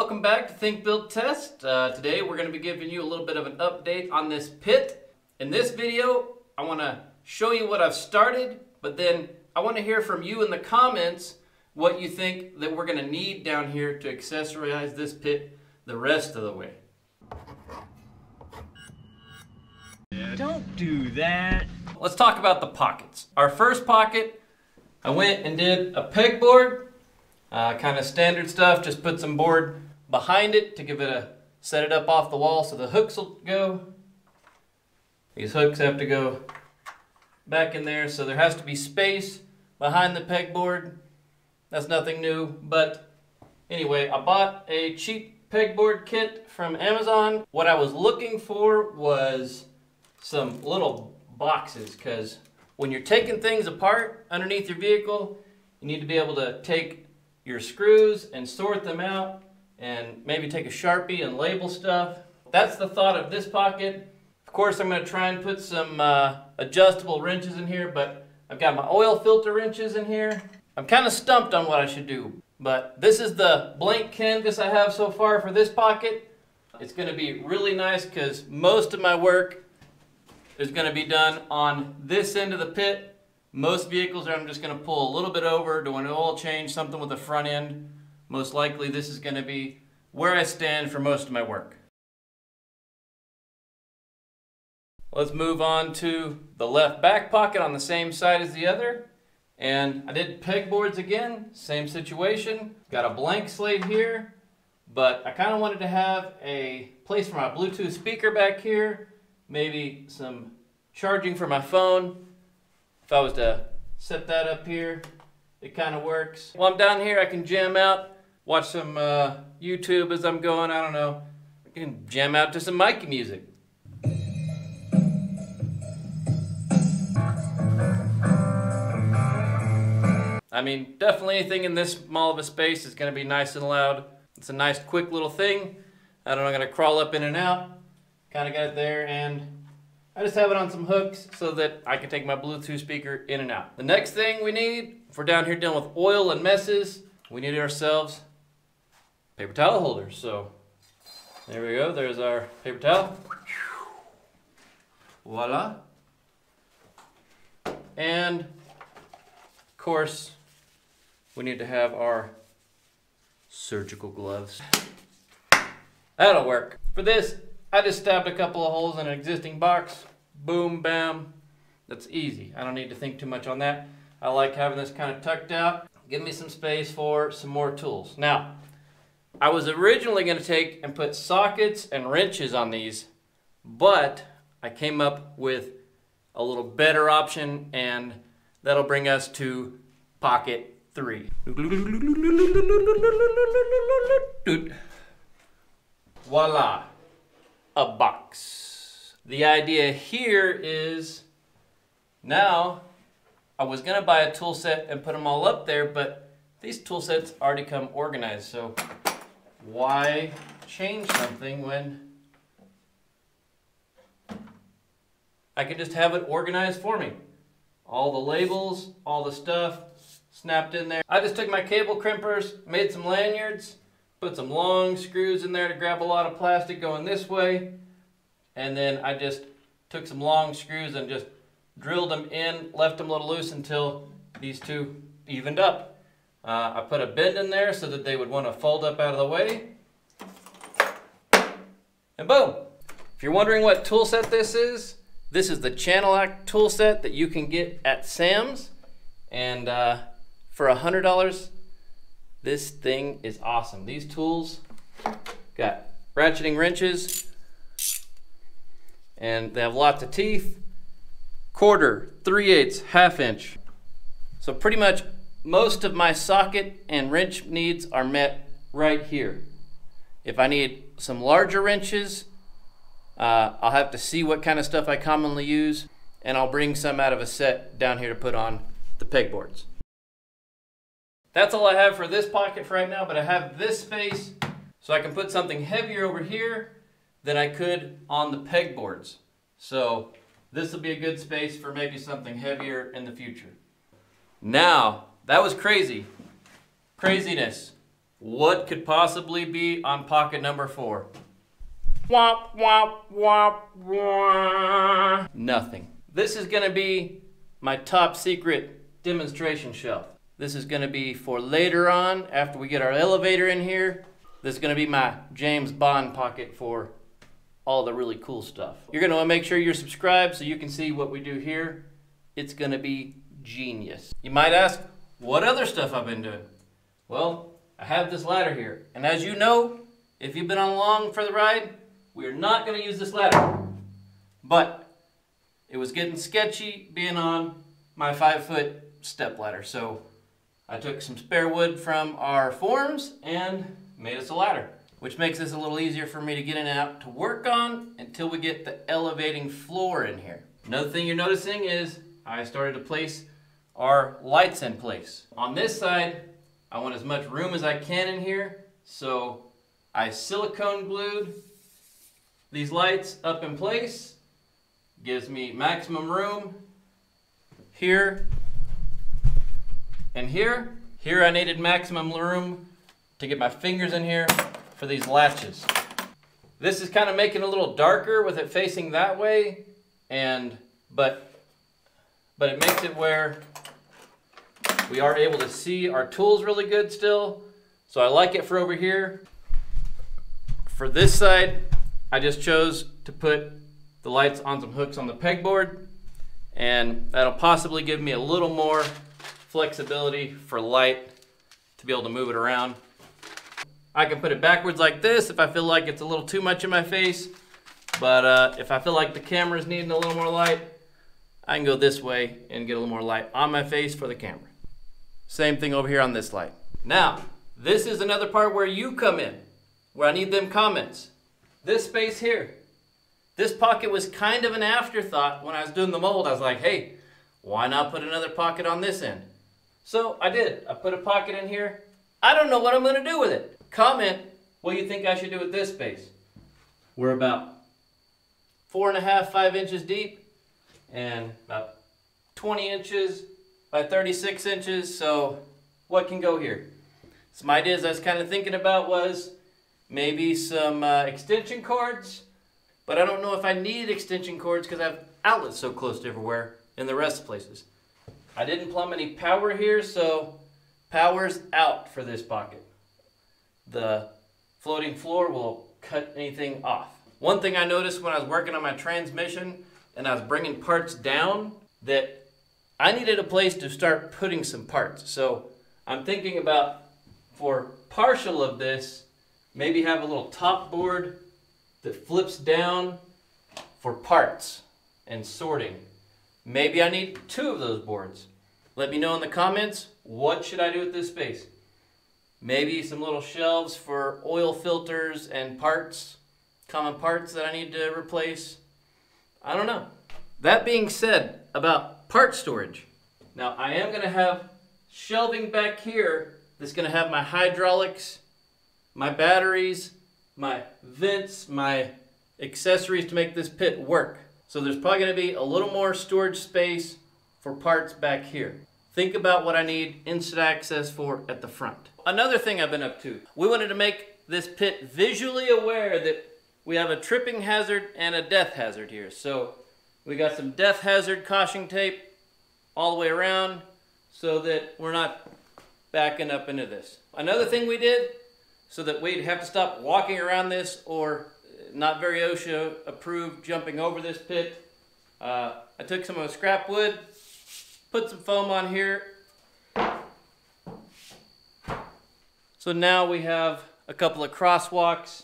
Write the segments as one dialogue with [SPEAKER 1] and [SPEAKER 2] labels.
[SPEAKER 1] welcome back to Think Build Test. Today we're going to be giving you a little bit of an update on this pit. In this video, I want to show you what I've started, but then I want to hear from you in the comments what you think that we're going to need down here to accessorize this pit the rest of the way.
[SPEAKER 2] Don't do that.
[SPEAKER 1] Let's talk about the pockets. Our first pocket, I went and did a pegboard. Kind of standard stuff, just put some board behind it to give it a, set it up off the wall so the hooks will go. These hooks have to go back in there, so there has to be space behind the pegboard. That's nothing new, but anyway, I bought a cheap pegboard kit from Amazon. What I was looking for was some little boxes, because when you're taking things apart underneath your vehicle, you need to be able to take your screws and sort them out and maybe take a Sharpie and label stuff. That's the thought of this pocket. Of course, I'm going to try and put some adjustable wrenches in here, but I've got my oil filter wrenches in here. I'm kind of stumped on what I should do, but this is the blank canvas I have so far for this pocket. It's going to be really nice because most of my work is going to be done on this end of the pit. Most vehicles I'm just going to pull a little bit over, do an oil change, something with the front end. Most likely this is going to be where I stand for most of my work. Let's move on to the left back pocket on the same side as the other. And I did pegboards again, same situation. Got a blank slate here, but I kind of wanted to have a place for my Bluetooth speaker back here, maybe some charging for my phone. If I was to set that up here, it kind of works. While I'm down here, I can jam out, watch some YouTube as I'm going, I don't know. I can jam out to some Mikey music. I mean, definitely anything in this small of a space is going to be nice and loud. It's a nice quick little thing. I don't know, I'm going to crawl up in and out. Kind of got it there, and I just have it on some hooks so that I can take my Bluetooth speaker in and out. The next thing we need, if we're down here dealing with oil and messes, we need ourselves paper towel holders. So there we go, there's our paper towel. Voila. And of course, we need to have our surgical gloves. That'll work. For this, I just stabbed a couple of holes in an existing box. Boom, bam. That's easy. I don't need to think too much on that. I like having this kind of tucked out. Give me some space for some more tools. Now, I was originally going to take and put sockets and wrenches on these, but I came up with a little better option, and that'll bring us to pocket 3. Voila. A box. The idea here is, now I was gonna buy a tool set and put them all up there, but these tool sets already come organized, so why change something when I can just have it organized for me? All the labels, all the stuff snapped in there. I just took my cable crimpers, made some lanyards, put some long screws in there to grab a lot of plastic going this way, and then I just took some long screws and just drilled them in, left them a little loose until these two evened up. I put a bend in there so that they would want to fold up out of the way, and boom! If you're wondering what tool set this is the Channel Lock tool set that you can get at Sam's, and for $100, this thing is awesome. These tools got ratcheting wrenches, and they have lots of teeth. 1/4, 3/8, 1/2 inch. So pretty much most of my socket and wrench needs are met right here. If I need some larger wrenches, I'll have to see what kind of stuff I commonly use, and I'll bring some out of a set down here to put on the pegboards. That's all I have for this pocket for right now, but I have this space so I can put something heavier over here than I could on the pegboards. So this will be a good space for maybe something heavier in the future. Now, that was crazy. Craziness. What could possibly be on pocket number 4? Womp, womp, womp, womp. Nothing. This is gonna be my top secret demonstration shelf. This is gonna be for later on after we get our elevator in here. This is gonna be my James Bond pocket for all the really cool stuff. You're gonna wanna make sure you're subscribed so you can see what we do here. It's gonna be genius. You might ask, what other stuff I've been doing? Well, I have this ladder here. And as you know, if you've been along for the ride, we are not gonna use this ladder. But it was getting sketchy being on my 5-foot step ladder. So I took some spare wood from our forms and made us a ladder, which makes this a little easier for me to get in and out to work on until we get the elevating floor in here. Another thing you're noticing is I started to place our lights in place. On this side, I want as much room as I can in here, so I silicone glued these lights up in place. Gives me maximum room here and here. Here I needed maximum room to get my fingers in here for these latches. This is kind of making it a little darker with it facing that way, but it makes it where we are able to see our tools really good still. So I like it for over here. For this side, I just chose to put the lights on some hooks on the pegboard, and that'll possibly give me a little more flexibility for light to be able to move it around. I can put it backwards like this if I feel like it's a little too much in my face, but if I feel like the camera's needing a little more light, I can go this way and get a little more light on my face for the camera. Same thing over here on this light. Now, this is another part where you come in, where I need them comments. This space here. This pocket was kind of an afterthought when I was doing the mold. I was like, hey, why not put another pocket on this end? So I did. I put a pocket in here. I don't know what I'm gonna do with it. Comment what you think I should do with this space. We're about 4.5, 5 inches deep and about 20 inches by 36 inches, so what can go here? Some ideas I was kind of thinking about was maybe some extension cords, but I don't know if I need extension cords because I have outlets so close to everywhere in the rest of the places. I didn't plumb any power here, so power's out for this pocket. The floating floor will cut anything off. One thing I noticed when I was working on my transmission and I was bringing parts down, that I needed a place to start putting some parts. So I'm thinking about, for partial of this, maybe have a little top board that flips down for parts and sorting. Maybe I need 2 of those boards. Let me know in the comments, what should I do with this space? Maybe some little shelves for oil filters and parts, common parts that I need to replace. I don't know. That being said, about part storage. Now I am gonna have shelving back here that's gonna have my hydraulics, my batteries, my vents, my accessories to make this pit work. So there's probably gonna be a little more storage space for parts back here. Think about what I need instant access for at the front. Another thing I've been up to, we wanted to make this pit visually aware that we have a tripping hazard and a death hazard here. So we got some death hazard caution tape all the way around so that we're not backing up into this. Another thing we did, so that we'd have to stop walking around this or not very OSHA approved jumping over this pit, I took some of the scrap wood, put some foam on here. So now we have a couple of crosswalks,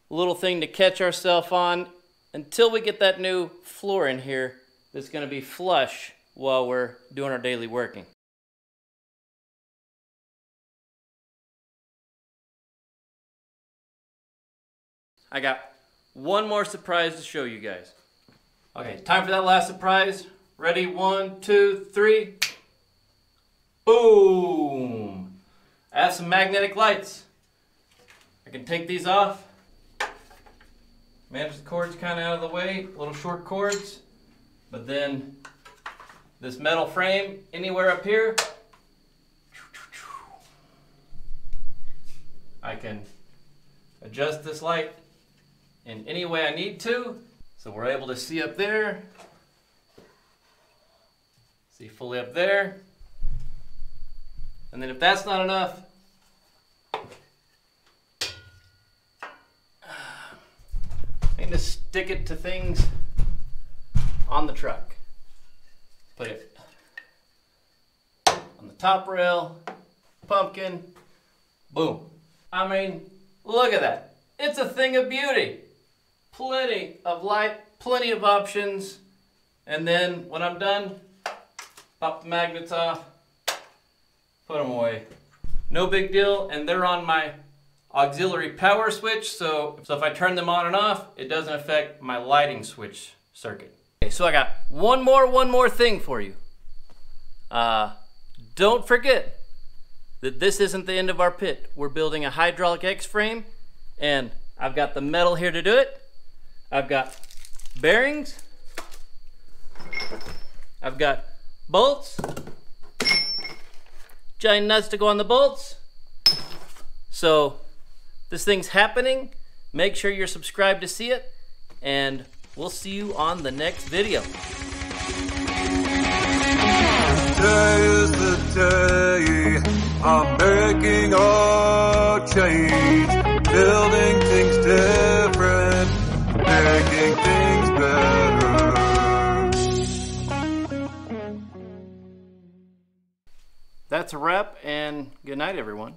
[SPEAKER 1] a little thing to catch ourselves on until we get that new floor in here that's going to be flush while we're doing our daily working. I got one more surprise to show you guys. Okay, time for that last surprise. Ready? 1, 2, 3. Boom! I have some magnetic lights. I can take these off. Manage the cords kind of out of the way, little short cords. But then this metal frame anywhere up here. I can adjust this light in any way I need to. So we're able to see up there, see fully up there. And then if that's not enough, I need to stick it to things on the truck. Put it on the top rail, pumpkin, boom. I mean, look at that. It's a thing of beauty. Plenty of light, plenty of options. And then when I'm done, pop the magnets off, put them away. No big deal, and they're on my auxiliary power switch, so if I turn them on and off, it doesn't affect my lighting switch circuit. Okay, so I got one more thing for you. Don't forget that this isn't the end of our pit. We're building a hydraulic X-frame, and I've got the metal here to do it. I've got bearings. I've got bolts. Giant nuts to go on the bolts. So this thing's happening. Make sure you're subscribed to see it, and we'll see you on the next video.
[SPEAKER 3] Today is the day I'm making a change, building things different, making things better.
[SPEAKER 1] That's a wrap, and good night, everyone.